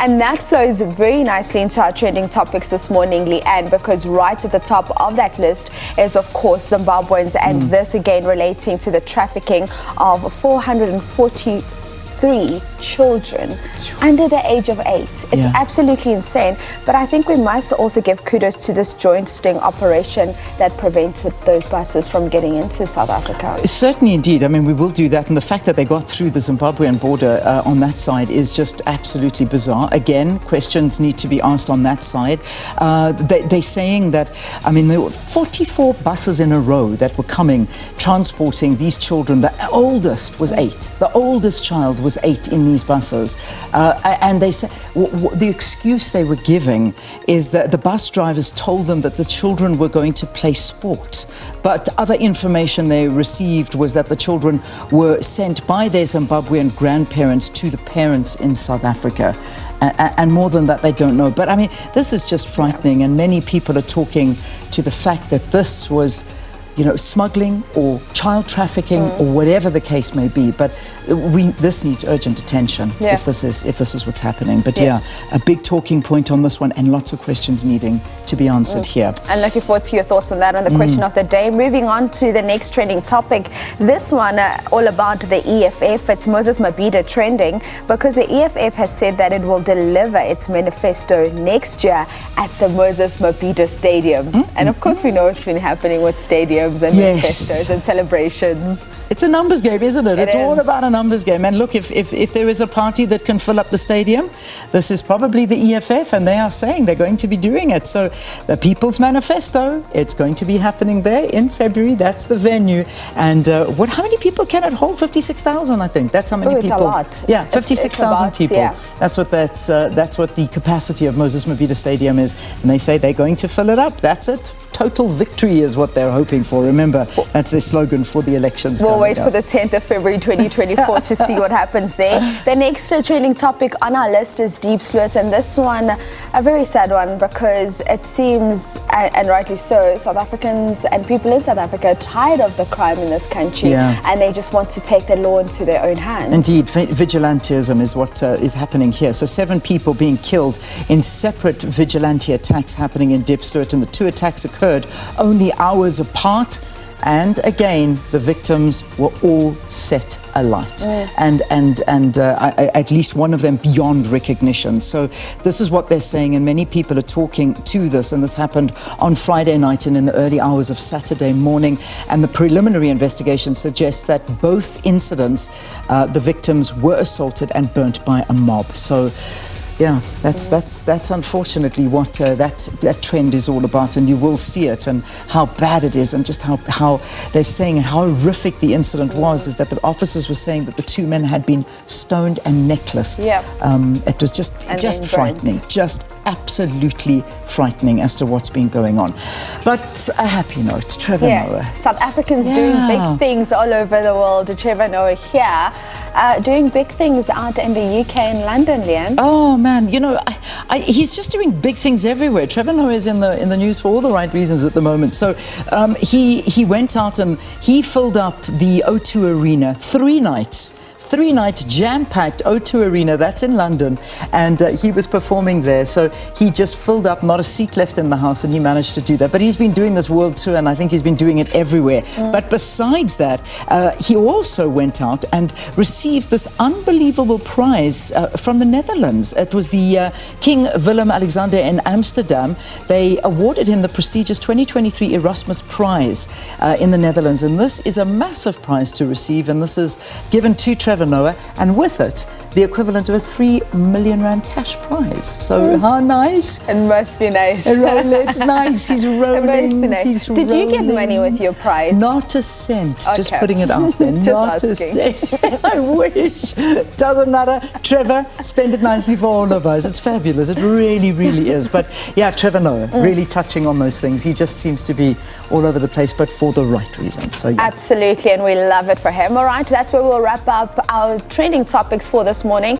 And that flows very nicely into our trending topics this morning, Leanne, because right at the top of that list is, of course, Zimbabweans, and this again relating to the trafficking of 443 children under the age of 8. It's absolutely insane. But I think we must also give kudos to this joint sting operation that prevented those buses from getting into South Africa. Certainly, indeed. I mean, we will do that. And the fact that they got through the Zimbabwean border on that side is just absolutely bizarre. Again, questions need to be asked on that side. They're saying that, I mean, there were 44 buses in a row that were coming, transporting these children. The oldest was 8. The oldest child was 8 in these buses. And they say the excuse they were giving is that the bus drivers told them that the children were going to play sport. But other information they received was that the children were sent by their Zimbabwean grandparents to the parents in South Africa. And more than that, they don't know. But I mean, this is just frightening. And many people are talking to the fact that this was, you know, smuggling or child trafficking or whatever the case may be. But this needs urgent attention if this is what's happening. But a big talking point on this one, and lots of questions needing to be answered here. And looking forward to your thoughts on that, on the question of the day. Moving on to the next trending topic. This one all about the EFF. It's Moses Mabhida trending because the EFF has said that it will deliver its manifesto next year at the Moses Mabhida Stadium. And of course we know what's been happening with stadiums and manifestos and celebrations. It's a numbers game, isn't it? It's all about a numbers game. And look, if there is a party that can fill up the stadium, this is probably the EFF, and they are saying they're going to be doing it. So the People's Manifesto, it's going to be happening there in February. That's the venue. And how many people can it hold? 56,000, I think. That's how many people. It's a lot. Yeah, 56,000 people. Yeah. That's what the capacity of Moses Mabhida Stadium is. And they say they're going to fill it up. That's it. Total victory is what they're hoping for. Remember, that's their slogan for the elections. We'll wait for the 10th of February 2024 to see what happens there. The next trending topic on our list is Deep Sloot, and this one, a very sad one, because it seems, and rightly so, South Africans and people in South Africa are tired of the crime in this country, and they just want to take the law into their own hands. Indeed, vigilantism is what is happening here. So 7 people being killed in separate vigilante attacks happening in Deep Sloot, and the 2 attacks occurred only hours apart, and again the victims were all set alight, and at least one of them beyond recognition. So this is what they're saying, and many people are talking to this, and this happened on Friday night and in the early hours of Saturday morning, and the preliminary investigation suggests that both incidents the victims were assaulted and burnt by a mob. So yeah, that's unfortunately what that trend is all about, and you will see it, and how bad it is, and just how they're saying and how horrific the incident was, is that the officers were saying that the 2 men had been stoned and necklaced. It was just frightening, just absolutely frightening as to what's been going on. But a happy note, Trevor Noah. South Africans doing big things all over the world. Trevor Noah here doing big things out in the UK and London, Leanne. Oh man, you know, he's just doing big things everywhere. Trevor Noah is in the news for all the right reasons at the moment. So he went out and he filled up the O2 Arena 3 nights. 3 nights, jam-packed O2 Arena, that's in London, and he was performing there. So he just filled up, not a seat left in the house, and he managed to do that. But he's been doing this world tour, and I think he's been doing it everywhere. But besides that, he also went out and received this unbelievable prize from the Netherlands. It was the King Willem-Alexander in Amsterdam. They awarded him the prestigious 2023 Erasmus Prize in the Netherlands, and this is a massive prize to receive, and this is given to Trevor Noah, and with it the equivalent of a R3 million cash prize. So how nice. It must be nice. It's nice. He's rolling. It must be nice. Did you get money with your prize? Not a cent. Okay. Just putting it out there. Not a cent. I wish. Doesn't matter. Trevor, spend it nicely for all of us. It's fabulous. It really, really is. But yeah, Trevor Noah, really touching on those things. He just seems to be all over the place, but for the right reasons. So yeah. Absolutely, and we love it for him. All right, that's where we'll wrap up our trending topics for this morning.